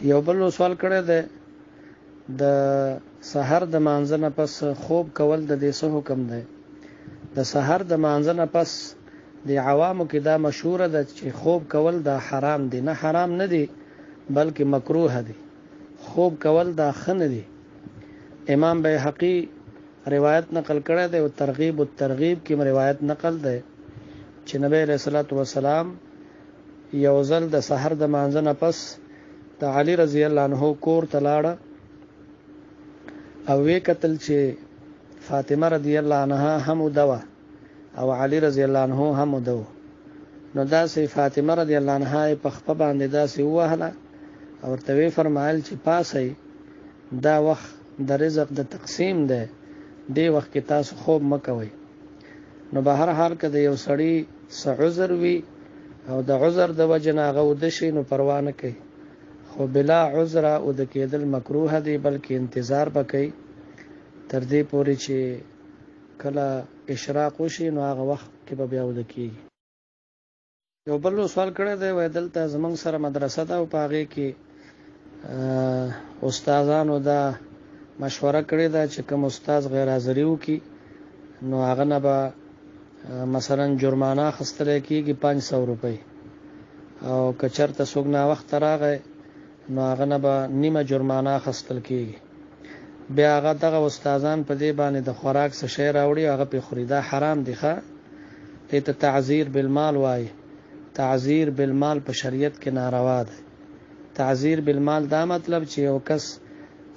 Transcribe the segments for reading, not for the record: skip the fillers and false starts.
یو بل سوال کړی دی د سحر د مانځه نه پس خوب کول د دې څه حکم دی؟ د سحر د مانځه نه پس د عوامو کې دا مشهوره ده چې خوب کول دا حرام دی. نه حرام نه دی بلکې مکروه دی. خوب کول دا ښه نه دی. امام بیهقي روایت نقل کړی دی او ترغیب الترغیب کې روایت نقل دی چې نبی علیہ الصلوۃ والسلام یو ځل د سحر د مانځه نه پس د علی رضی الله عنه کور ته لاړه او وی کتل چې فاطمه رضی الله عنها هم دوا او علی رضی الله عنه هم دو. نو داسې فاطمه رضی الله عنها په خپه باندې داسې وهله او ورته وی فرمایل چې پاسې دا وخت د رزق د تقسیم دی، دی وخت کې تاسو خوب مکوئ. نو به هر حال کې د یو سړی څه عذر وي او د عذر د وجه نه هغه وده شي نو پروا نه کوي، خو بلا عذر او د کېدل مکروه دی بلکې انتظار به کوي تر دې پورې چې کله اشراق وشي نو هغه وخت کې به بیا وده کېږي. یو بل سوال کړی دی وایي دلته زموږ سره مدرسه ده او په هغې کې استادانو دا مشوره کړې ده چې کوم استاد غیر حاضري وکړي نو هغه نه به مثلا جرمانه اخیستلی کېږي 500 روپۍ او که چېرته څوک ناوخته راغی نو هغه نه به نیمه جرمانه اخیستل کېږي. بیا هغه دغه استادان په دې باندې د خوراک څه شی راوړي هغه پې خوري. دا حرام دی. ښه دې ته تعذیر بالمال وایي. تعذیر بالمال په شریعت کې ناروا دی. تعذیر بالمال دا مطلب چې یو کس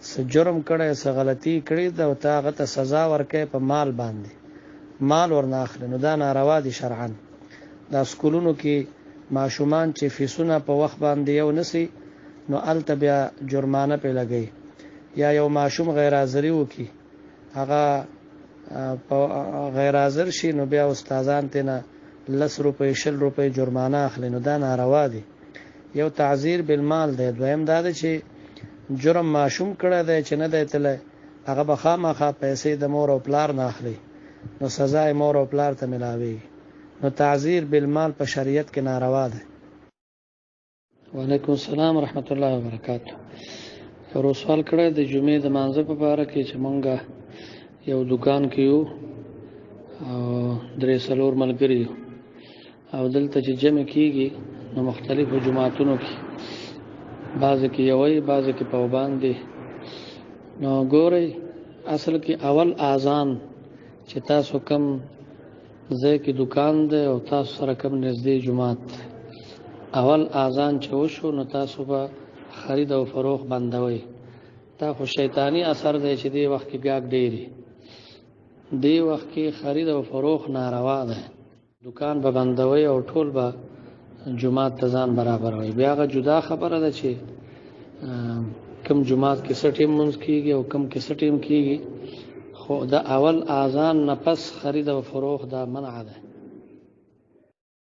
څه جرم کړی څه غلطي کړې ده او ته هغه ته سزا ورکوې په مال باندې، مال ورنه اخلي، نو دا ناروا دي شرعاً. دا سکولونو کې ماشومان چې فیسونه په وخت باندې یو نسی نو هلته بیا جرمانه پې لګوي. یا یو ماشوم غیر حاضري وکړي هغه غیر حاضر شي نو بیا استادان ترې نه 10 روپۍ 20 روپۍ جرمانه اخلي، نو دا ناروا دي. یو تعذیر بالمال دی. دویم دا دی چې جرم ماشوم کړی دی چې نه دی تللی هغه به خامخا پیسې د مور او پلار نه اخلي نو سزا یې مور او پلار ته ملاویږي. نو تعذیر بالمال په شریعت کې ناروا دی. وعلیکم السلام ورحمت الله وبرکاتہ. یو سوال کړی د جمعې د مانځه په باره کې چې مونږ یو دکان کې یو او 3-4 ملګري یو او دلته چې جمع کېږي نو مختلفو جماعتونو کې بعضې کې یوی بعضې کې پوبان دي. نو ګورئ اصل کې اول اذان چې تاسو کم ځای کې دکان دی او تاسو سره کم نږدې جماعت اول اذان چې وشو نو تاسو به خرید او فروخت بندوي. دا خو شیطانی اثر دی چې دی وخت کې ګاګ ډېری، دی وخت کې خرید او فروخت ناروا ده. دکان به بندوي او ټول به جماعت ته ځان برابروي. بیا هغه جدا خبره ده چې کم جماعت کې څه ټیم مونځ کېږي او کم کې څه ټیم کېږي، خو د اول اذان نه پس خرید او فروخت دا منع ده.